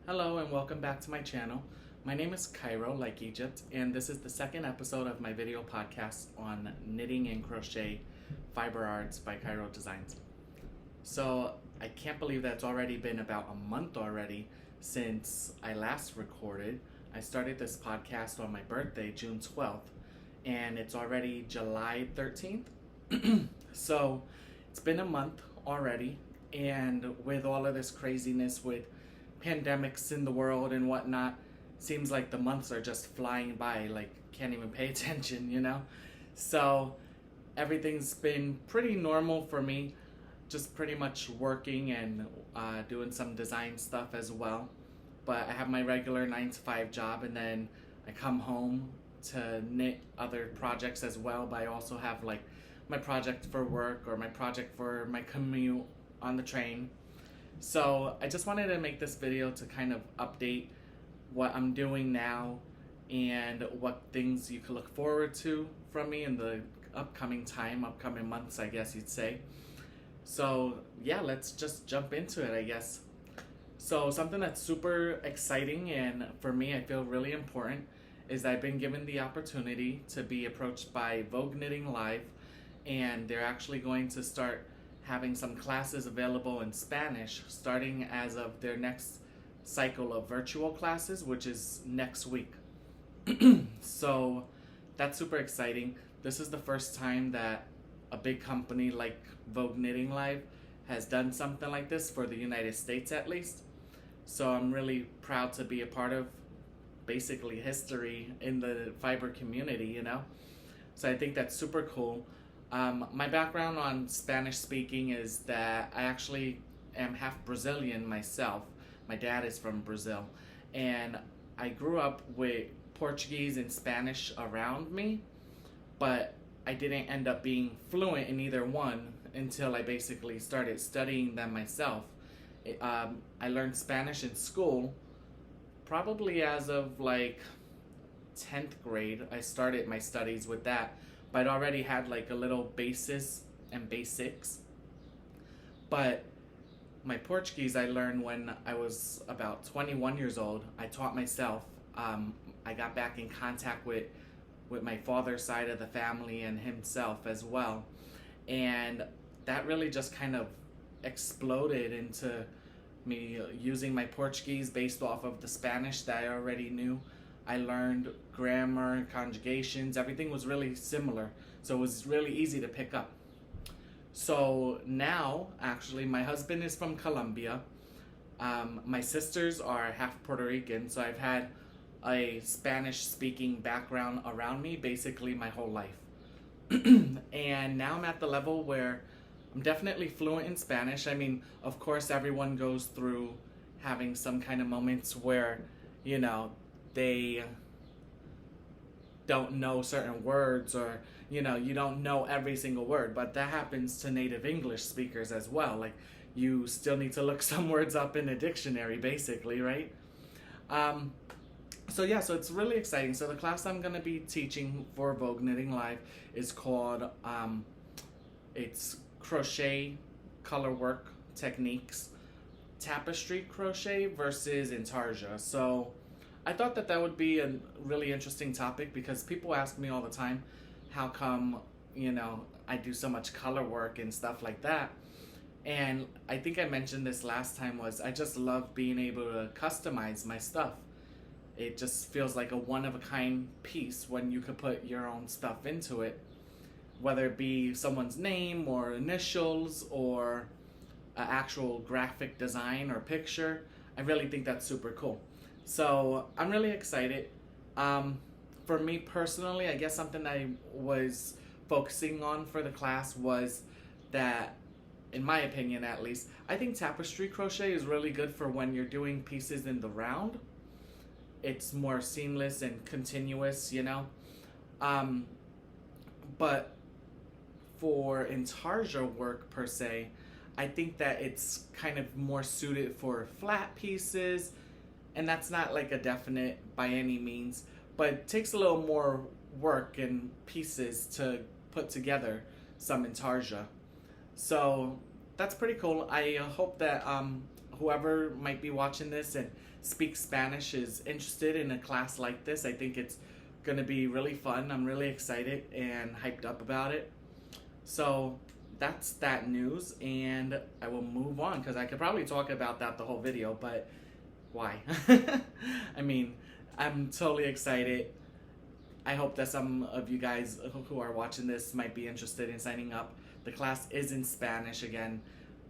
Hello and welcome back to my channel. My name is Cairo, like Egypt, and this is the second episode of my video podcast on knitting and crochet fiber arts by Cairo Designs. So I can't believe that it's already been about a month already since I last recorded. I started this podcast on my birthday, June 12th, and it's already July 13th. So it's been a month already, and with all of this craziness with pandemics in the world and whatnot, seems like the months are just flying by, like can't even pay attention. So everything's been pretty normal for me, just pretty much working and doing some design stuff as well. But I have my regular 9 to 5 job, and then I come home to knit other projects as well. But I also have like my project for work or my project for my commute on the train. So I just wanted to make this video to kind of update what I'm doing now and what things you can look forward to from me in the upcoming months, I guess you'd say. So yeah, let's just jump into it, I guess. So something that's super exciting and for me I feel really important is I've been given the opportunity to be approached by Vogue Knitting Live, and they're actually going to start having some classes available in Spanish starting as of their next cycle of virtual classes, which is next week. So that's super exciting. This is the first time that a big company like Vogue Knitting Live has done something like this for the United States at least. So I'm really proud to be a part of basically history in the fiber community. So I think that's super cool. My background on Spanish speaking is that I actually am half Brazilian myself. My dad is from Brazil, and I grew up with Portuguese and Spanish around me, but I didn't end up being fluent in either one until I basically started studying them myself. I learned Spanish in school probably as of like 10th grade. I started my studies with that. But I'd already had like a little basis and basics. But my Portuguese I learned when I was about 21 years old. I taught myself. I got back in contact with my father's side of the family and himself as well. And that really just kind of exploded into me using my Portuguese based off of the Spanish that I already knew. I learned grammar, conjugations, everything was really similar. So it was really easy to pick up. So now, actually, my husband is from Colombia. My sisters are half Puerto Rican, so I've had a Spanish-speaking background around me basically my whole life. And now I'm at the level where I'm definitely fluent in Spanish. I mean, of course, everyone goes through having some kind of moments where, they don't know certain words, or you don't know every single word, but that happens to native English speakers as well. Like, you still need to look some words up in a dictionary basically, right? So it's really exciting. So the class I'm going to be teaching for Vogue Knitting Live is called it's crochet color work techniques, tapestry crochet versus intarsia. So I thought that would be a really interesting topic because people ask me all the time, how come, I do so much color work and stuff like that. And I think I mentioned this last time, was I just love being able to customize my stuff. It just feels like a one-of-a-kind piece when you could put your own stuff into it, whether it be someone's name or initials or an actual graphic design or picture. I really think that's super cool. So I'm really excited. For me personally, I guess something I was focusing on for the class was that, in my opinion at least, I think tapestry crochet is really good for when you're doing pieces in the round. It's more seamless and continuous, But for intarsia work per se, I think that it's kind of more suited for flat pieces. And that's not like a definite by any means, but it takes a little more work and pieces to put together some intarsia. So that's pretty cool. I hope that whoever might be watching this and speaks Spanish is interested in a class like this, I think it's going to be really fun. I'm really excited and hyped up about it. So that's that news, and I will move on because I could probably talk about that the whole video, but why? I mean, I'm totally excited. I hope that some of you guys who are watching this might be interested in signing up. The class is in Spanish again.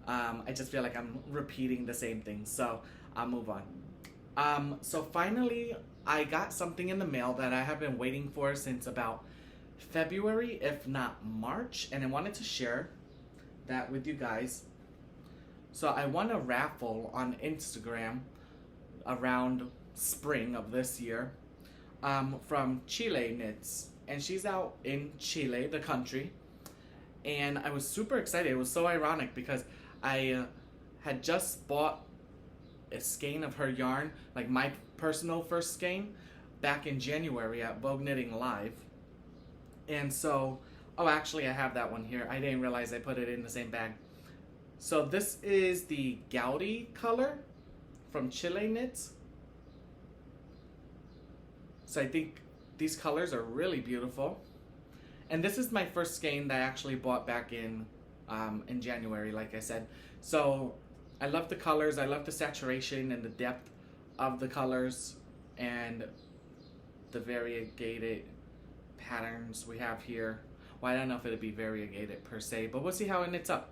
I just feel like I'm repeating the same thing, so I'll move on. So finally, I got something in the mail that I have been waiting for since about February, if not March, and I wanted to share that with you guys. So I won a raffle on Instagram around spring of this year from Chile Knits, and she's out in Chile, the country, and I was super excited. It was so ironic because I had just bought a skein of her yarn, like my personal first skein, back in January at Vogue Knitting Live. And so, oh, actually I have that one here. I didn't realize I put it in the same bag. So this is the Gaudi color from Chile Knits. So I think these colors are really beautiful. And this is my first skein that I actually bought back in January, like I said. So I love the colors, I love the saturation and the depth of the colors and the variegated patterns we have here. Well, I don't know if it'd be variegated per se, but we'll see how it knits up.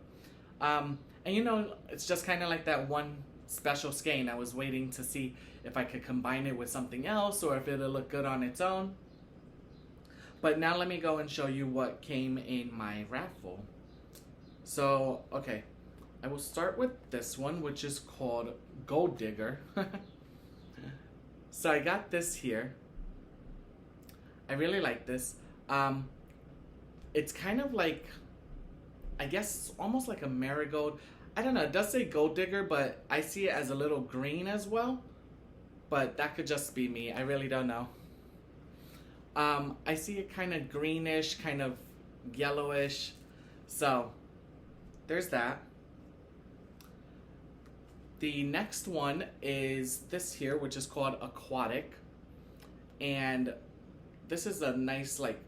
And you know, it's just kind of like that one special skein. I was waiting to see if I could combine it with something else or if it'll look good on its own. But now let me go and show you what came in my raffle. So, okay, I will start with this one, which is called Gold Digger. So I got this here. I really like this. It's kind of like, I guess, almost like a marigold. I don't know, it does say Gold Digger, but I see it as a little green as well. But that could just be me. I really don't know. I see it kind of greenish, kind of yellowish. So, there's that. The next one is this here, which is called Aquatic. And this is a nice, like,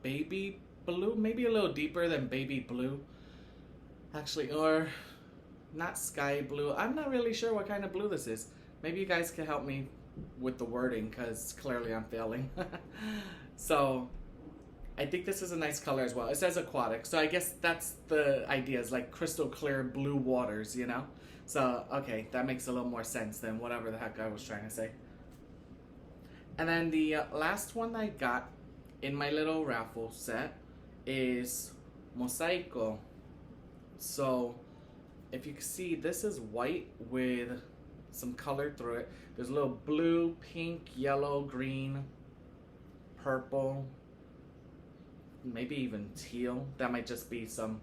baby blue. Maybe a little deeper than baby blue. Actually, or not sky blue. I'm not really sure what kind of blue this is. Maybe you guys can help me with the wording because clearly I'm failing. So I think this is a nice color as well. It says aquatic, so I guess that's the idea, is like crystal clear blue waters, you know? So, okay, that makes a little more sense than whatever the heck I was trying to say. And then the last one I got in my little raffle set is Mosaico. So if you can see, this is white with some color through it. There's a little blue, pink, yellow, green, purple, maybe even teal. That might just be some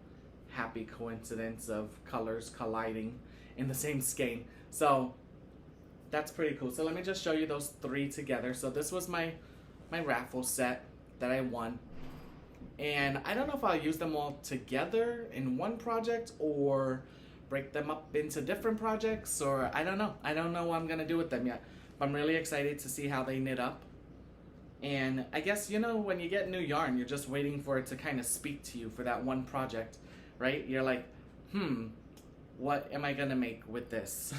happy coincidence of colors colliding in the same skein. So that's pretty cool. So let me just show you those three together. So this was my raffle set that I won. And I don't know if I'll use them all together in one project or break them up into different projects, or I don't know. I don't know what I'm going to do with them yet. But I'm really excited to see how they knit up. And I guess, you know, when you get new yarn, you're just waiting for it to kind of speak to you for that one project, right? You're like, what am I going to make with this?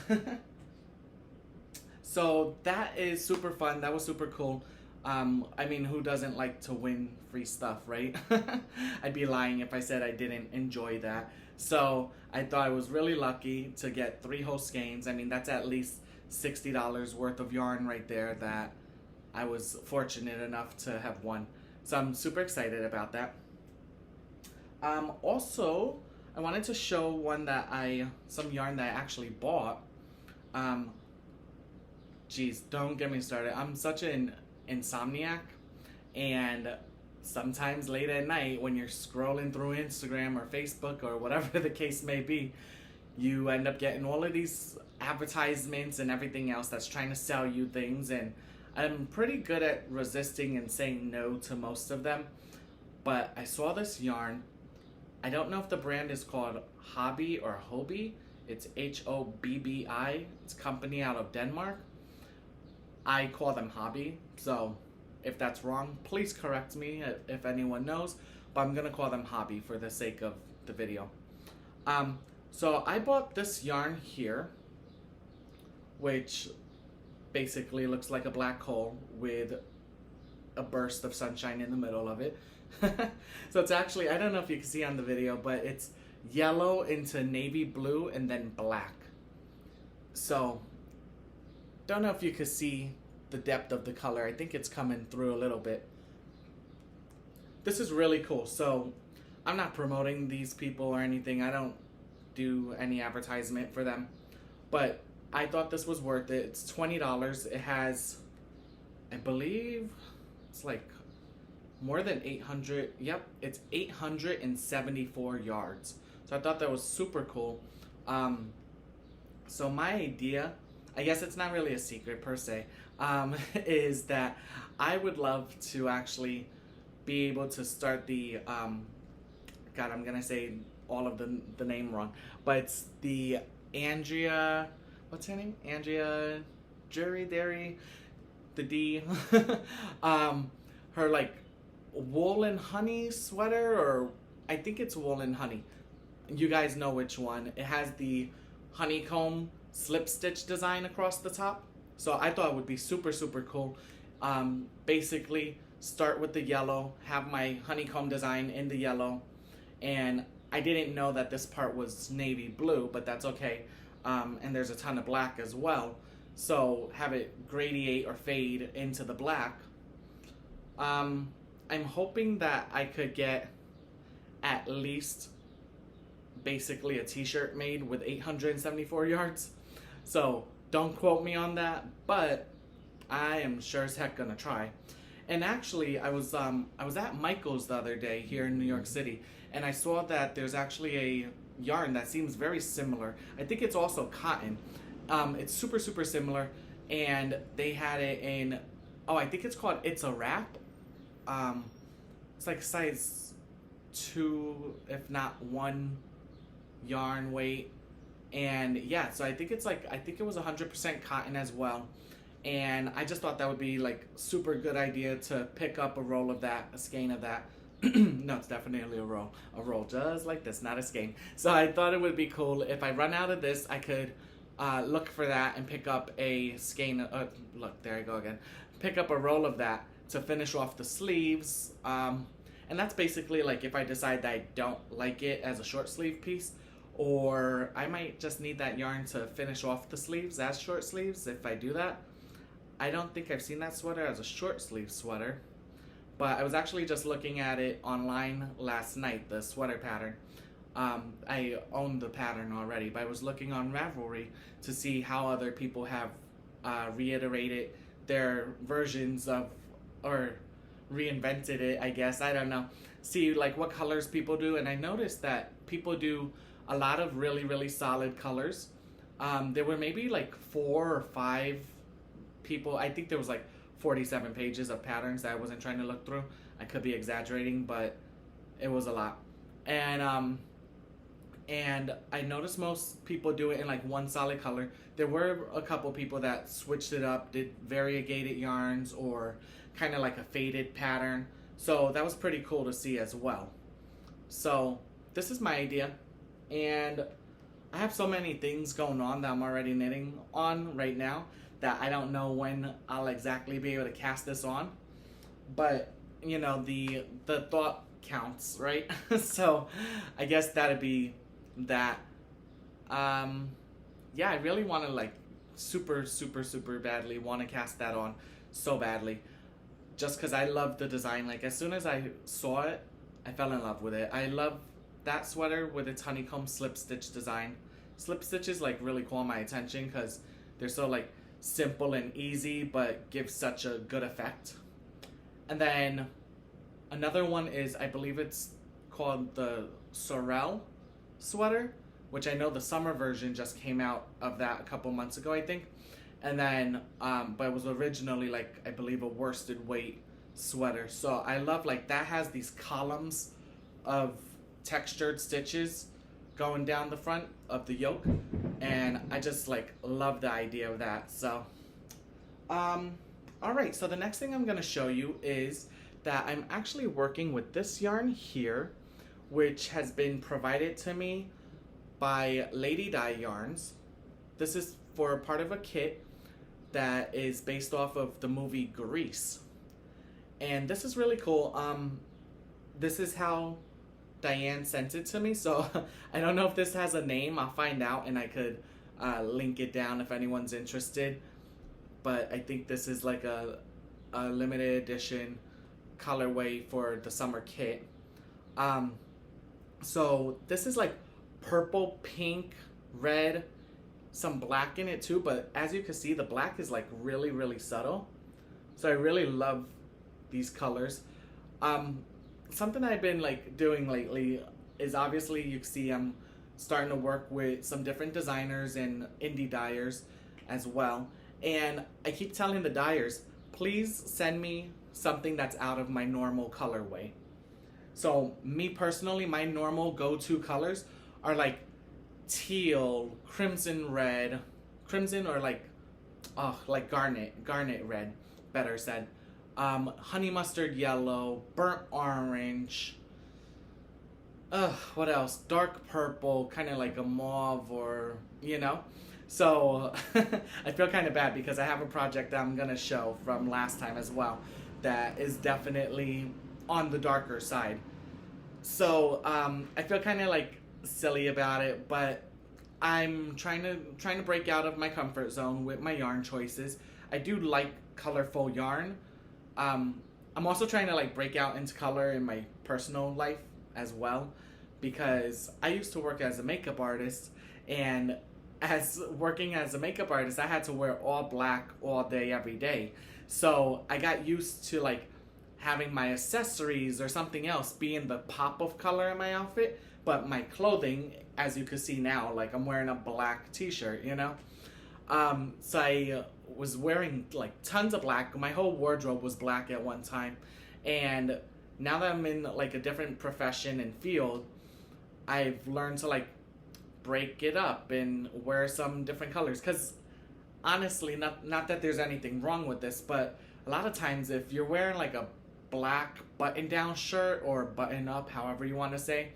So that is super fun. That was super cool. I mean, who doesn't like to win free stuff, right? I'd be lying if I said I didn't enjoy that. So I thought I was really lucky to get 3 whole skeins. I mean, that's at least $60 worth of yarn right there that I was fortunate enough to have won. So I'm super excited about that. Also, I wanted to show some yarn that I actually bought. Geez, don't get me started. I'm such an insomniac, and sometimes late at night when you're scrolling through Instagram or Facebook or whatever the case may be, you end up getting all of these advertisements and everything else that's trying to sell you things, and I'm pretty good at resisting and saying no to most of them. But I saw this yarn. I don't know if the brand is called Hobby or Hobie. It's Hobbi. It's a company out of Denmark. I call them Hobby, so if that's wrong, please correct me if anyone knows, but I'm gonna call them Hobby for the sake of the video. So I bought this yarn here, which basically looks like a black hole with a burst of sunshine in the middle of it. So it's actually, I don't know if you can see on the video, but it's yellow into navy blue and then black. So don't know if you could see the depth of the color. I think it's coming through a little bit. This is really cool. So I'm not promoting these people or anything. I don't do any advertisement for them, but I thought this was worth it. It's $20. It has, I believe, it's like more than 800. Yep, it's 874 yards. So I thought that was super cool. So my idea, I guess it's not really a secret per se, is that I would love to actually be able to start the, God, I'm gonna say all of the name wrong, but it's the Andrea, what's her name? Andrea Jury Dairy, the D. Her like wool and honey sweater, or I think it's wool and honey. You guys know which one. It has the honeycomb slip stitch design across the top. So I thought it would be super, super cool. Basically, start with the yellow, have my honeycomb design in the yellow, and I didn't know that this part was navy blue, but that's okay. And there's a ton of black as well. So have it gradiate or fade into the black. I'm hoping that I could get at least basically a t-shirt made with 874 yards. So don't quote me on that, but I am sure as heck gonna try. And actually, I was at Michael's the other day here in New York City, and I saw that there's actually a yarn that seems very similar. I think it's also cotton. It's super, super similar, and they had it in, oh, I think it's called It's a Wrap. It's like size 2, if not 1 yarn weight. And yeah, so I think it's like, I think it was 100% cotton as well. And I just thought that would be like super good idea to pick up a roll of that, a skein of that. No, it's definitely a roll just like this, not a skein. So I thought it would be cool if I run out of this, I could look for that and pick up a skein. Look, there I go again. Pick up a roll of that to finish off the sleeves. And that's basically like if I decide that I don't like it as a short sleeve piece, or I might just need that yarn to finish off the sleeves as short sleeves if I do that. I don't think I've seen that sweater as a short sleeve sweater, but I was actually just looking at it online last night, the sweater pattern. I own the pattern already, but I was looking on Ravelry to see how other people have reiterated their versions of, or reinvented it, I guess, I don't know. See like what colors people do, and I noticed that people do a lot of really, really solid colors. There were maybe like 4 or 5 people, I think there was like 47 pages of patterns that I wasn't trying to look through. I could be exaggerating, but it was a lot. And I noticed most people do it in like one solid color. There were a couple people that switched it up, did variegated yarns or kind of like a faded pattern. So that was pretty cool to see as well. So this is my idea, and I have so many things going on that I'm already knitting on right now that I don't know when I'll exactly be able to cast this on. But, you know, the thought counts, right? So I guess that'd be that. Yeah, I really want to like super, super, super badly want to cast that on so badly. Just because I love the design. Like as soon as I saw it, I fell in love with it. I love that sweater with its honeycomb slip stitch design. Slip stitches like really call my attention because they're so like simple and easy but give such a good effect. And then another one is, I believe it's called the Sorel sweater, which I know the summer version just came out of that a couple months ago, I think. And then but it was originally like, I believe, a worsted weight sweater. So I love like that has these columns of textured stitches going down the front of the yoke, and I just like love the idea of that. So all right, so the next thing I'm going to show you is that I'm actually working with this yarn here, which has been provided to me by Lady Dye Yarns. This is for part of a kit that is based off of the movie Grease. And this is really cool. This is how Diane sent it to me, so I don't know if this has a name. I'll find out, and I could link it down if anyone's interested. But I think this is like a limited edition colorway for the summer kit. So this is like purple, pink, red, some black in it too, but as you can see, the black is like really, really subtle. So I really love these colors. Something I've been like doing lately is, obviously you can see I'm starting to work with some different designers and indie dyers as well. And I keep telling the dyers, please send me something that's out of my normal colorway. So me personally, my normal go-to colors are like teal, crimson red, crimson or like garnet red, better said. Honey mustard yellow, burnt orange. What else? Dark purple, kind of like a mauve, or So I feel kind of bad because I have a project that I'm gonna show from last time as well that is definitely on the darker side. So I feel kind of like silly about it, but I'm trying to break out of my comfort zone with my yarn choices. I do like colorful yarn. I'm also trying to like break out into color in my personal life as well, because I used to work as a makeup artist, and as working as a makeup artist, I had to wear all black all day, every day. So I got used to like having my accessories or something else being the pop of color in my outfit, but my clothing, as you can see now, like I'm wearing a black t-shirt, So I was wearing like tons of black. My whole wardrobe was black at one time. And now that I'm in like a different profession and field, I've learned to like break it up and wear some different colors. Because honestly, not that there's anything wrong with this, but a lot of times if you're wearing like a black button-down shirt or button-up, however you want to say,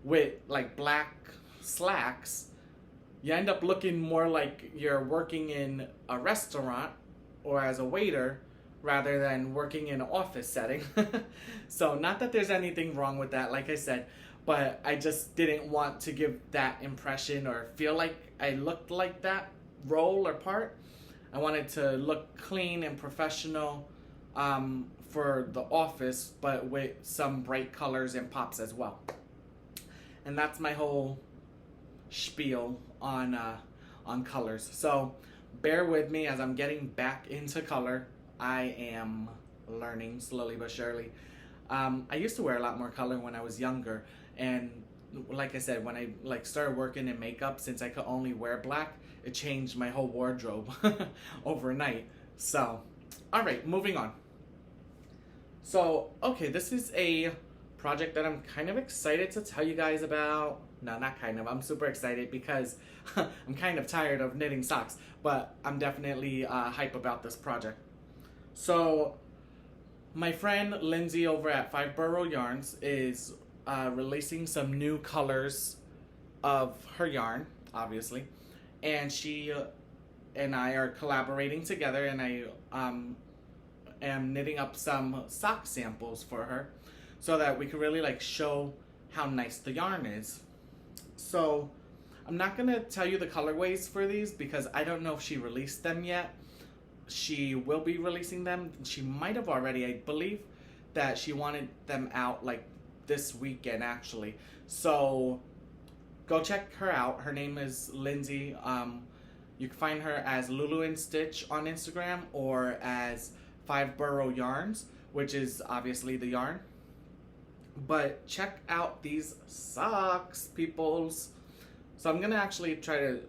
with like black slacks, you end up looking more like you're working in a restaurant or as a waiter rather than working in an office setting. So not that there's anything wrong with that, like I said, but I just didn't want to give that impression or feel like I looked like that role or part. I wanted to look clean and professional for the office, but with some bright colors and pops as well. And that's my whole spiel on colors. So bear with me as I'm getting back into color. I am learning slowly but surely. I used to wear a lot more color when I was younger, and like I said, when I like started working in makeup, since I could only wear black, it changed my whole wardrobe overnight. So, all right, moving on. So, okay, this is a project that I'm kind of excited to tell you guys about. No, not kind of. I'm super excited because I'm kind of tired of knitting socks, but I'm definitely hype about this project. So, my friend Lindsay over at Five Borough Yarns is releasing some new colors of her yarn, obviously, and she and I are collaborating together, and I am knitting up some sock samples for her so that we can really like show how nice the yarn is. So I'm not gonna tell you the colorways for these because I don't know if she released them yet. She will be releasing them. She might have already. I believe that she wanted them out like this weekend actually. So go check her out. Her name is Lindsay. You can find her as Lulu and Stitch on Instagram or as Five Borough Yarns, which is obviously the yarn. But check out these socks, peoples. So I'm gonna actually try to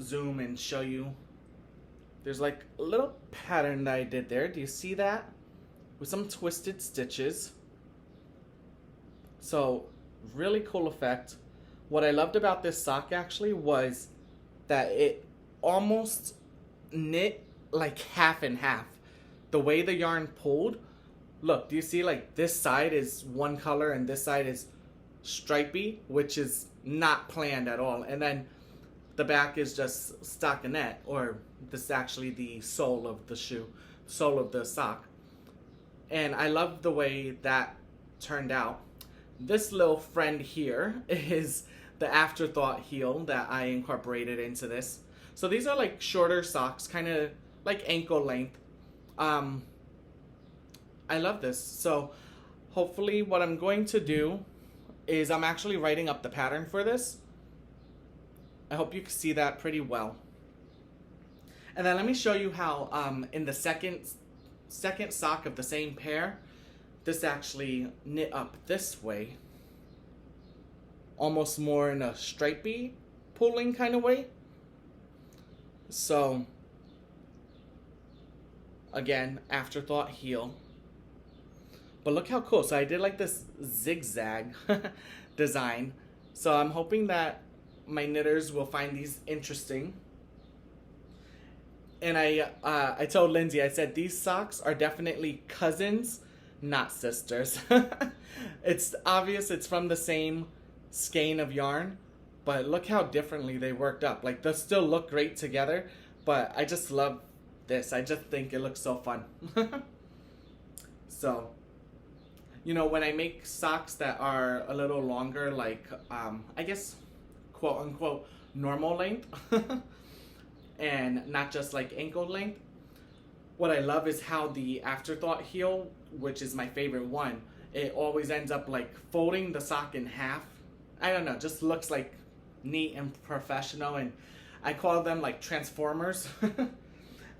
zoom and show you. There's like a little pattern that I did there. Do you see that? With some twisted stitches. So really cool effect. What I loved about this sock actually was that it almost knit like half and half. The way the yarn pulled, look, do you see like this side is one color and this side is stripy, which is not planned at all. And then the back is just stockinette, or this is actually the sole of the shoe, sole of the sock. And I love the way that turned out. This little friend here is the afterthought heel that I incorporated into this. So these are like shorter socks, kind of like ankle length. I love this. So hopefully what I'm going to do is I'm actually writing up the pattern for this. I hope you can see that pretty well. And then let me show you how in the second sock of the same pair, this actually knit up this way. Almost more in a stripy pulling kind of way. So again, afterthought heel. But look how cool. So I did like this zigzag design. So I'm hoping that my knitters will find these interesting. And I told Lindsay, I said, these socks are definitely cousins, not sisters. It's obvious it's from the same skein of yarn, but look how differently they worked up. Like, they still look great together, but I just love this. I just think it looks so fun. So, you know, when I make socks that are a little longer, like, I guess, quote unquote, normal length, and not just like ankle length, what I love is how the afterthought heel, which is my favorite one, it always ends up like folding the sock in half. I don't know, just looks like neat and professional, and I call them like transformers.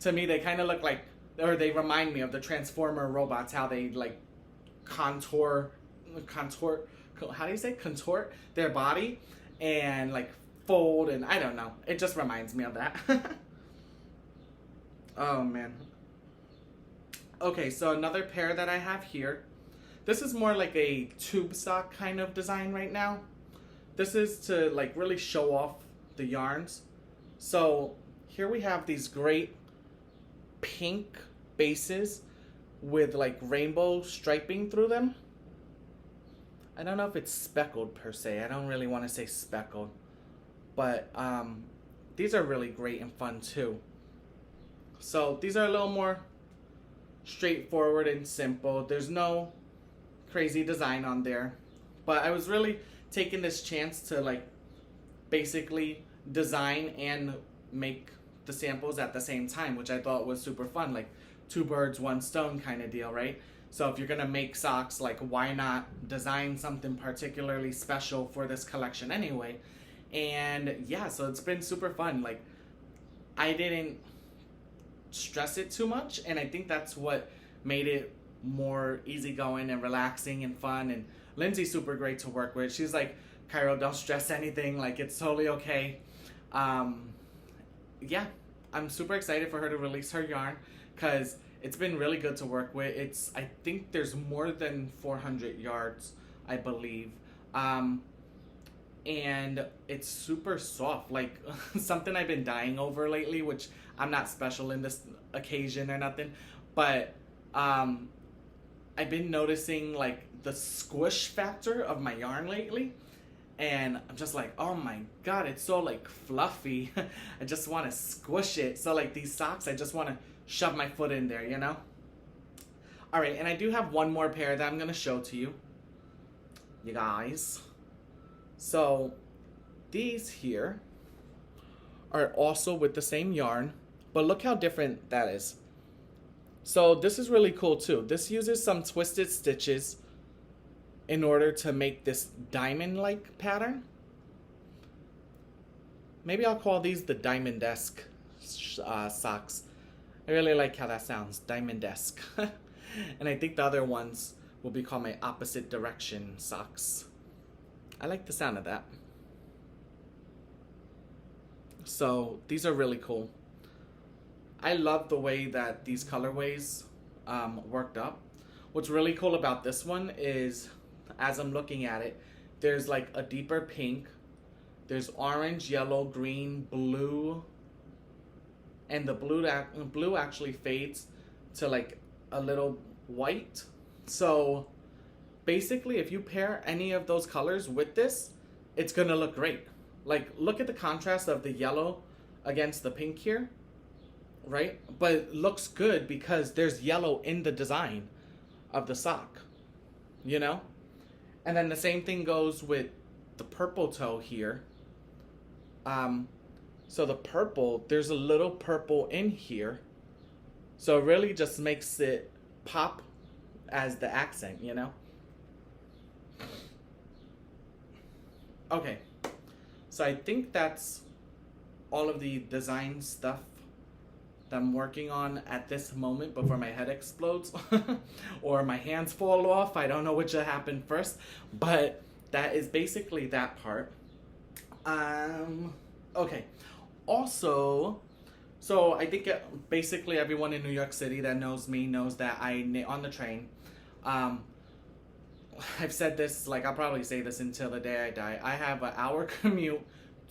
To me, they kind of look like, or they remind me of the Transformer robots, how they like contort, how do you say, contort their body and like fold, and I don't know, it just reminds me of that. Oh man. Okay, so another pair that I have here, this is more like a tube sock kind of design right now. This is to like really show off the yarns. So here we have these great pink bases with like rainbow striping through them. I don't know if it's speckled per se. I don't really want to say speckled, but these are really great and fun too. So these are a little more straightforward and simple. There's no crazy design on there, but I was really taking this chance to like basically design and make the samples at the same time, which I thought was super fun, like two birds, one stone kind of deal, right? So if you're gonna make socks, like why not design something particularly special for this collection anyway? And yeah, so it's been super fun. Like, I didn't stress it too much, and I think that's what made it more easygoing and relaxing and fun. And Lindsay's super great to work with. She's like, Cairo, don't stress anything, like it's totally okay. Yeah, I'm super excited for her to release her yarn, because it's been really good to work with. I think there's more than 400 yards, I believe. And it's super soft, like something I've been dying over lately, which I'm not special in this occasion or nothing, but I've been noticing like the squish factor of my yarn lately, and I'm just like, oh my god, it's so like fluffy. I just want to squish it. So like these socks, I just want to shove my foot in there, you know? Alright, and I do have one more pair that I'm going to show to you guys. So these here are also with the same yarn, but look how different that is. So this is really cool too. This uses some twisted stitches in order to make this diamond-like pattern. Maybe I'll call these the diamond-esque socks. I really like how that sounds, diamond-esque. And I think the other ones will be called my opposite direction socks. I like the sound of that. So these are really cool. I love the way that these colorways worked up. What's really cool about this one is, as I'm looking at it, there's like a deeper pink There's orange, yellow, green, blue, and the blue actually fades to like a little white. So basically, if you pair any of those colors with this, it's gonna look great. Like, look at the contrast of the yellow against the pink here, right? But it looks good because there's yellow in the design of the sock, you know? And then the same thing goes with the purple toe here. So the purple, there's a little purple in here. So it really just makes it pop as the accent, you know? Okay, so I think that's all of the design stuff that I'm working on at this moment before my head explodes or my hands fall off. I don't know which will happen first, but that is basically that part. Okay, also, so I think basically everyone in New York City that knows me knows that I knit on the train. I've said this, like, I'll probably say this until the day I die. I have an hour commute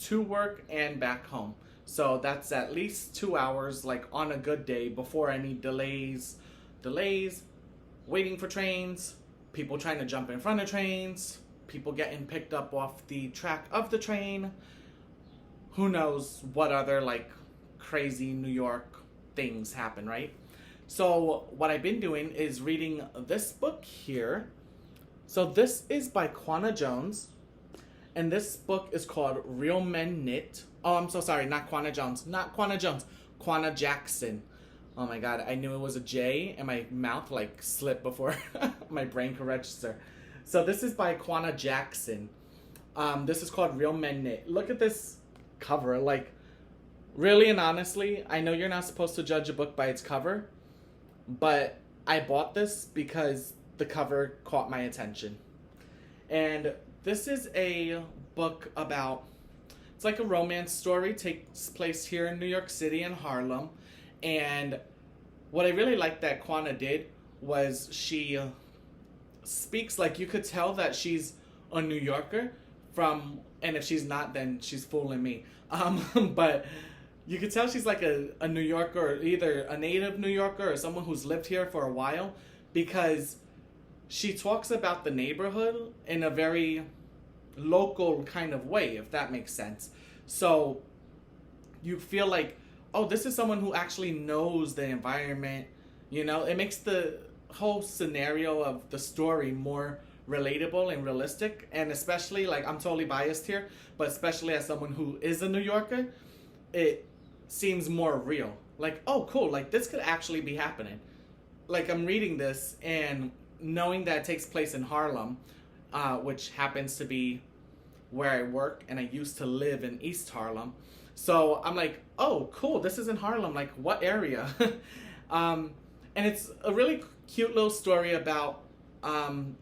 to work and back home. So that's at least 2 hours, like, on a good day before any delays, waiting for trains, people trying to jump in front of trains, people getting picked up off the track of the train. Who knows what other, like, crazy New York things happen, right? So what I've been doing is reading this book here. So this is by Quanah Jones, and this book is called Real Men Knit. Oh, I'm so sorry, not Quanah Jones, Quanah Jackson. Oh my god, I knew it was a J, and my mouth like slipped before my brain could register. So this is by Quanah Jackson. This is called Real Men Knit. Look at this cover, like, really and honestly, I know you're not supposed to judge a book by its cover, but I bought this because the cover caught my attention. And this is a book about, it's like a romance story, takes place here in New York City in Harlem. And what I really liked that Quanah did was she speaks, like, you could tell that she's a New Yorker from, and if she's not, then she's fooling me. But you could tell she's like a New Yorker, either a native New Yorker or someone who's lived here for a while, because she talks about the neighborhood in a very local kind of way, if that makes sense. So you feel like, oh, this is someone who actually knows the environment, you know? It makes the whole scenario of the story more relatable and realistic. And especially, like, I'm totally biased here, but especially as someone who is a New Yorker, it seems more real. Like, oh, cool, like, this could actually be happening. Like, I'm reading this and knowing that it takes place in Harlem, which happens to be where I work, and I used to live in East Harlem. So I'm like, oh, cool, this is in Harlem, like, what area? And it's a really cute little story about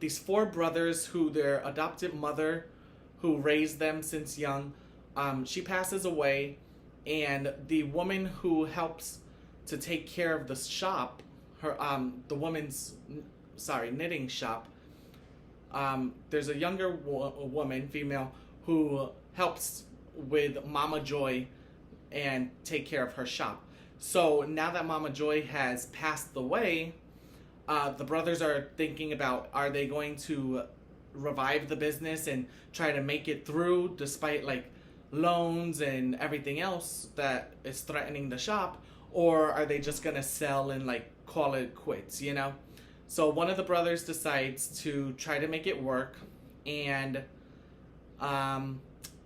these four brothers who their adoptive mother, who raised them since young, she passes away, and the woman who helps to take care of the shop, her the woman's knitting shop, there's a younger woman, female, who helps with Mama Joy and take care of her shop. So now that Mama Joy has passed away, the brothers are thinking about, are they going to revive the business and try to make it through despite, like, loans and everything else that is threatening the shop, or are they just gonna sell and, like, call it quits, you know? So one of the brothers decides to try to make it work, and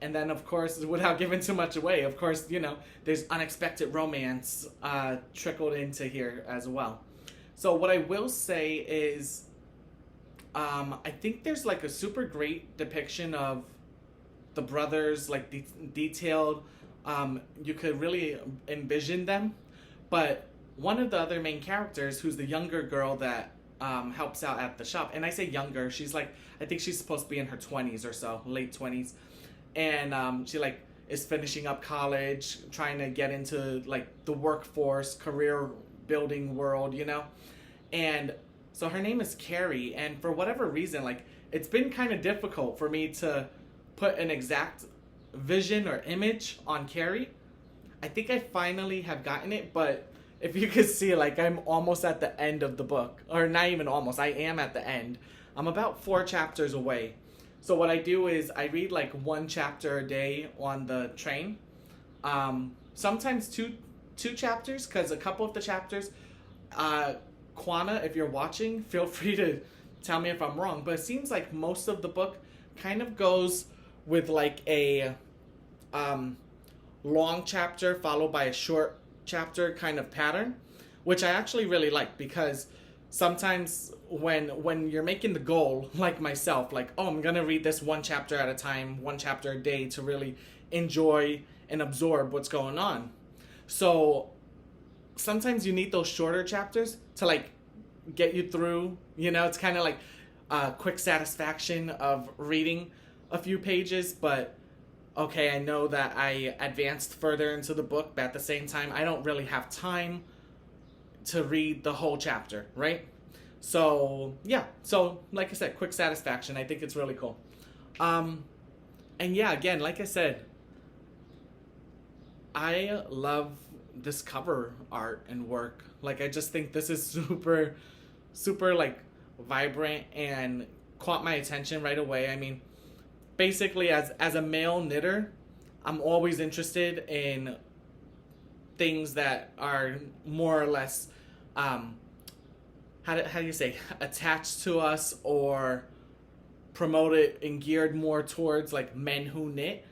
then, of course, without giving too much away, of course, you know, there's unexpected romance trickled into here as well. So what I will say is, I think there's, like, a super great depiction of the brothers, like, detailed. You could really envision them. But one of the other main characters, who's the younger girl that helps out at the shop, and I say younger, she's like, I think she's supposed to be in her 20s or so, late 20s. And she, like, is finishing up college, trying to get into, like, the workforce, career building world, you know? And so her name is Carrie, and for whatever reason, like, it's been kind of difficult for me to put an exact vision or image on Carrie. I think I finally have gotten it, but if you could see, like, I'm almost at the end of the book. Or not even almost, I am at the end. I'm about 4 chapters away. So what I do is I read like 1 chapter a day on the train. Sometimes two chapters, because a couple of the chapters, Kwana, if you're watching, feel free to tell me if I'm wrong, but it seems like most of the book kind of goes with like a long chapter followed by a short chapter kind of pattern, which I actually really like, because sometimes when you're making the goal, like myself, like, oh, I'm gonna read this 1 chapter at a time, 1 chapter a day, to really enjoy and absorb what's going on. So sometimes you need those shorter chapters to like get you through, you know. It's kind of like quick satisfaction of reading a few pages, but okay, I know that I advanced further into the book, but at the same time, I don't really have time to read the whole chapter, right? So, yeah. So, like I said, quick satisfaction. I think it's really cool. And yeah, again, like I said, I love this cover art and work. Like, I just think this is super, super, like, vibrant and caught my attention right away. I mean, basically, as a male knitter, I'm always interested in things that are more or less, how do you say, attached to us, or promoted and geared more towards like men who knit.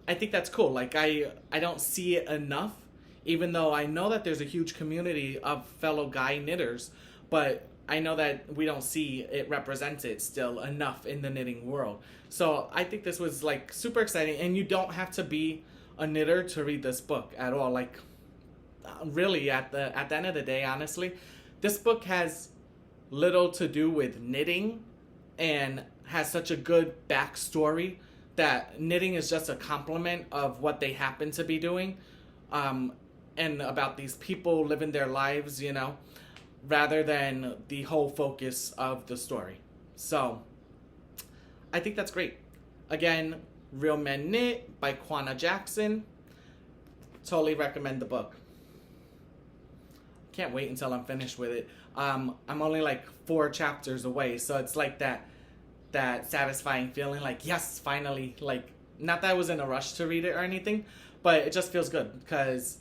I think that's cool. Like, I don't see it enough, even though I know that there's a huge community of fellow guy knitters, but I know that we don't see it represented still enough in the knitting world. So I think this was like super exciting, and you don't have to be a knitter to read this book at all. Like, really, at the end of the day, honestly, this book has little to do with knitting and has such a good backstory that knitting is just a complement of what they happen to be doing, and about these people living their lives, you know, rather than the whole focus of the story. So I think that's great. Again, Real Men Knit by Kwana Jackson. Totally recommend the book. Can't wait until I'm finished with it. I'm only like 4 chapters away, so it's like that satisfying feeling, like, yes, finally. Like, not that I was in a rush to read it or anything, but it just feels good because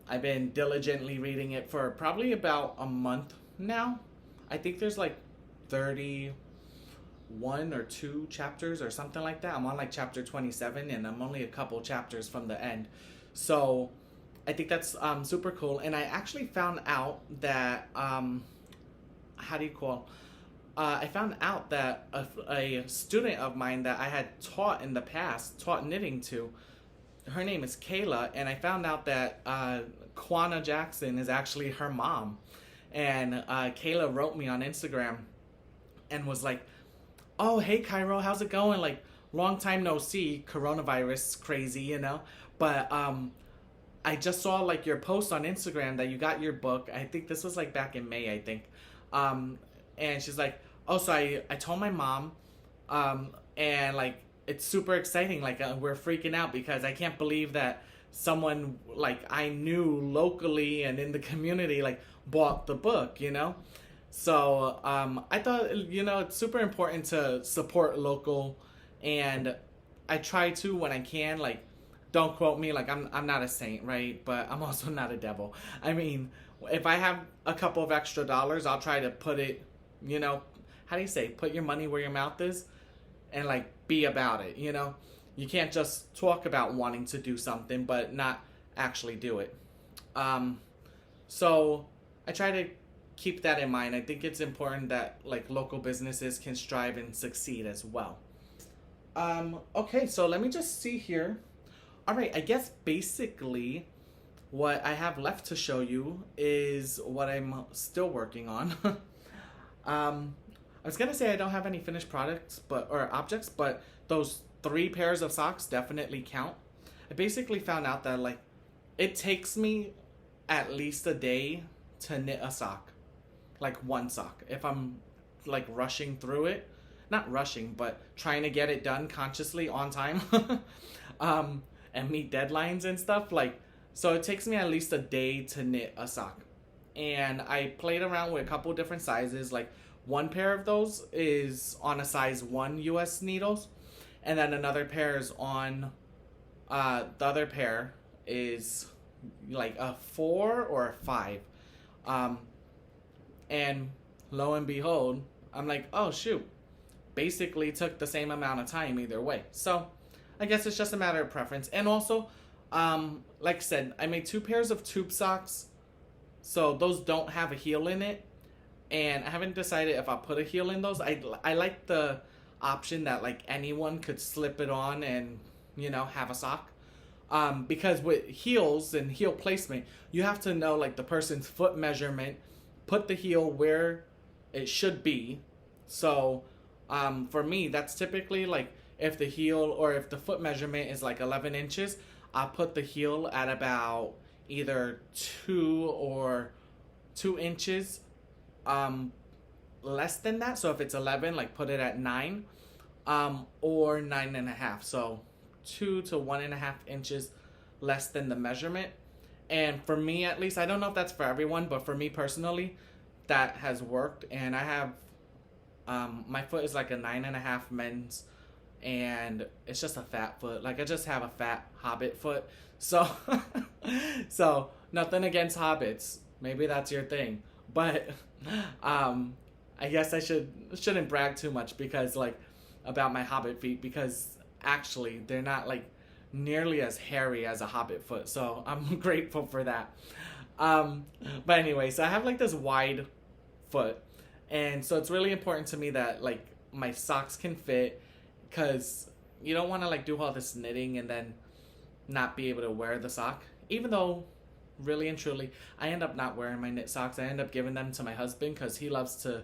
I've been diligently reading it for probably about a month now. I think there's like 31 or 2 chapters or something like that. I'm on like chapter 27, and I'm only a couple chapters from the end. So I think that's super cool. And I actually found out that, I found out that a student of mine that I had taught in the past, taught knitting to, her name is Kayla, and I found out that Kwana Jackson is actually her mom. And Kayla wrote me on Instagram and was like, oh, hey, Cairo, how's it going? Like, long time no see, coronavirus crazy, you know? But I just saw, like, your post on Instagram that you got your book. I think this was, like, back in May, I think. And she's like, oh, so I told my mom, and, like, it's super exciting. Like, we're freaking out because I can't believe that someone, like, I knew locally and in the community, like, bought the book, you know? So, I thought, you know, it's super important to support local, and I try to when I can. Like, don't quote me, like, I'm not a saint, right? But I'm also not a devil. I mean, if I have a couple of extra dollars, I'll try to put it, you know, how do you say, put your money where your mouth is, and, like, be about it, you know? You can't just talk about wanting to do something but not actually do it. So I try to keep that in mind. I think it's important that, like, local businesses can strive and succeed as well. Okay, so let me just see here. All right, I guess basically what I have left to show you is what I'm still working on. I was gonna say I don't have any finished products or objects, but those 3 pairs of socks definitely count. I basically found out that, like, it takes me at least a day to knit a sock. Like, 1 sock. If I'm, like, rushing through it. Not rushing, but trying to get it done consciously on time. and meet deadlines and stuff. Like, so it takes me at least a day to knit a sock. And I played around with a couple different sizes. Like, one pair of those is on a size 1 US needles, and then another pair is on, the other pair is like a 4 or a 5. And lo and behold, I'm like, oh shoot, basically took the same amount of time either way. So I guess it's just a matter of preference. And also, like I said, I made 2 pairs of tube socks, so those don't have a heel in it, and I haven't decided if I'll put a heel in those. I like the option that like anyone could slip it on and, you know, have a sock. Because with heels and heel placement, you have to know like the person's foot measurement, put the heel where it should be. So for me, that's typically like if the heel or if the foot measurement is like 11 inches, I'll put the heel at about either 2 inches less than that. So if it's 11, like put it at 9, or 9.5. So 2 to 1.5 inches less than the measurement. And for me, at least, I don't know if that's for everyone, but for me personally, that has worked. And I have, my foot is like a 9.5 men's, and it's just a fat foot. Like, I just have a fat hobbit foot. So, so nothing against hobbits. Maybe that's your thing. But, I guess I shouldn't brag too much because, like, about my hobbit feet, because actually they're not like nearly as hairy as a hobbit foot, so I'm grateful for that. But anyway, so I have like this wide foot, and so it's really important to me that like my socks can fit, because you don't want to like do all this knitting and then not be able to wear the sock. Even though really and truly I end up not wearing my knit socks, I end up giving them to my husband because he loves to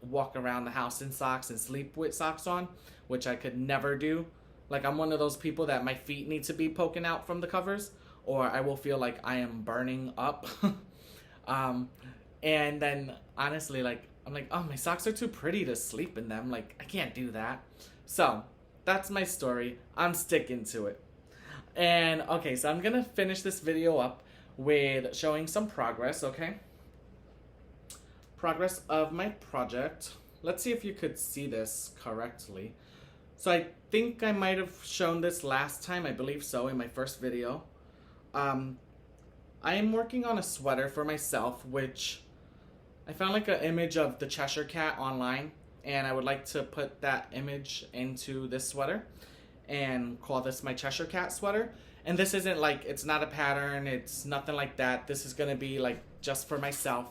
walk around the house in socks and sleep with socks on, which I could never do. Like, I'm one of those people that my feet need to be poking out from the covers, or I will feel like I am burning up. And then honestly, like, I'm like, oh, my socks are too pretty to sleep in them. Like, I can't do that. So that's my story. I'm sticking to it. And okay, so I'm gonna finish this video up with showing some progress, okay? Progress of my project. Let's see if you could see this correctly. So I think I might have shown this last time, I believe so, in my first video. I am working on a sweater for myself, which I found like an image of the Cheshire Cat online, and I would like to put that image into this sweater and call this my Cheshire Cat sweater. And this isn't like, it's not a pattern, it's nothing like that. This is gonna be like just for myself.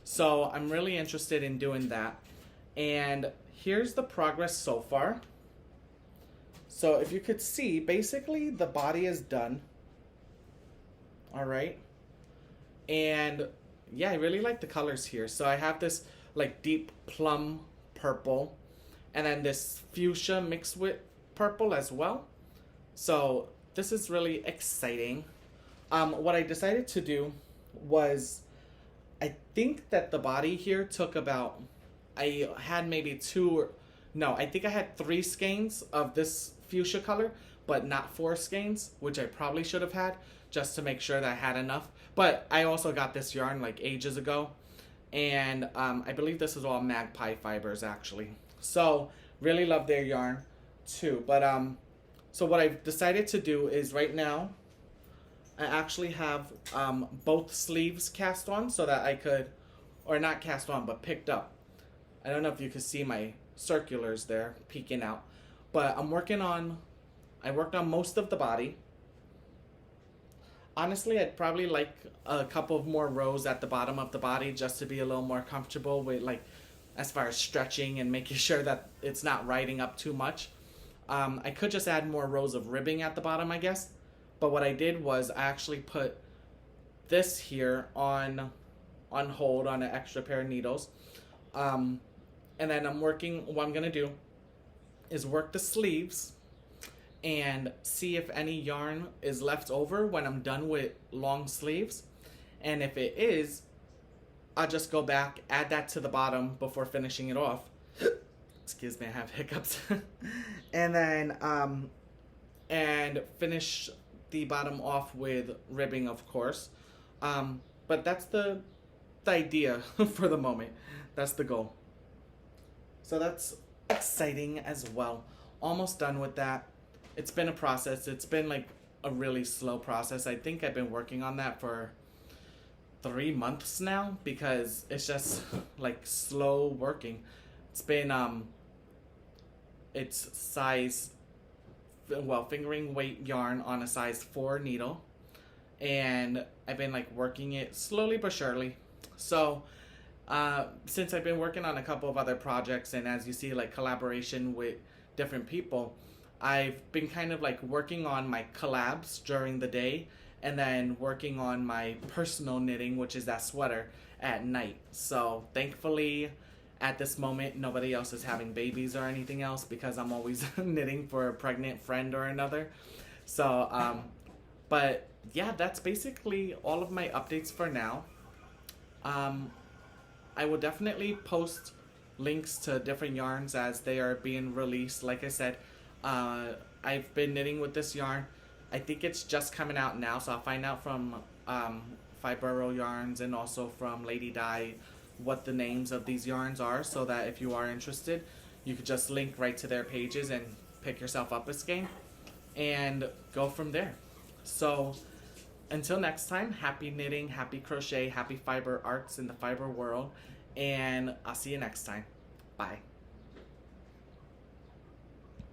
So I'm really interested in doing that. And here's the progress so far. So if you could see, basically the body is done. All right. And yeah, I really like the colors here. So I have this like deep plum purple, and then this fuchsia mixed with purple as well. So this is really exciting. What I decided to do was, I think that the body here took about, I had maybe I think I had 3 skeins of this fuchsia color, but not 4 skeins, which I probably should have had, just to make sure that I had enough. But I also got this yarn like ages ago, and I believe this is all Magpie fibers actually. So really love their yarn too. But so what I've decided to do is right now, I actually have both sleeves cast on so that I could, or not cast on, but picked up. I don't know if you can see my circulars there peeking out, but I worked on most of the body. Honestly, I'd probably like a couple of more rows at the bottom of the body just to be a little more comfortable with, like, as far as stretching and making sure that it's not riding up too much. I could just add more rows of ribbing at the bottom, I guess. But what I did was I actually put this here on hold on an extra pair of needles. And then what I'm going to do is work the sleeves and see if any yarn is left over when I'm done with long sleeves. And if it is, I'll just go back, add that to the bottom before finishing it off. Excuse me, I have hiccups. And then and finish the bottom off with ribbing, of course. But that's the idea for the moment. That's the goal. So that's exciting as well. Almost done with that. It's been a process. It's been like a really slow process. I think I've been working on that for 3 months now because it's just like slow working. It's been it's fingering weight yarn on a size 4 needle, and I've been like working it slowly but surely. So since I've been working on a couple of other projects, and as you see, like collaboration with different people, I've been kind of like working on my collabs during the day and then working on my personal knitting, which is that sweater, at night. So thankfully at this moment nobody else is having babies or anything else because I'm always knitting for a pregnant friend or another. So but yeah, that's basically all of my updates for now. I will definitely post links to different yarns as they are being released. Like I said, I've been knitting with this yarn. I think it's just coming out now, so I'll find out from Fibro Yarns and also from Lady Dye what the names of these yarns are, so that if you are interested, you could just link right to their pages and pick yourself up a skein and go from there. So until next time, happy knitting, happy crochet, happy fiber arts in the fiber world, and I'll see you next time. Bye.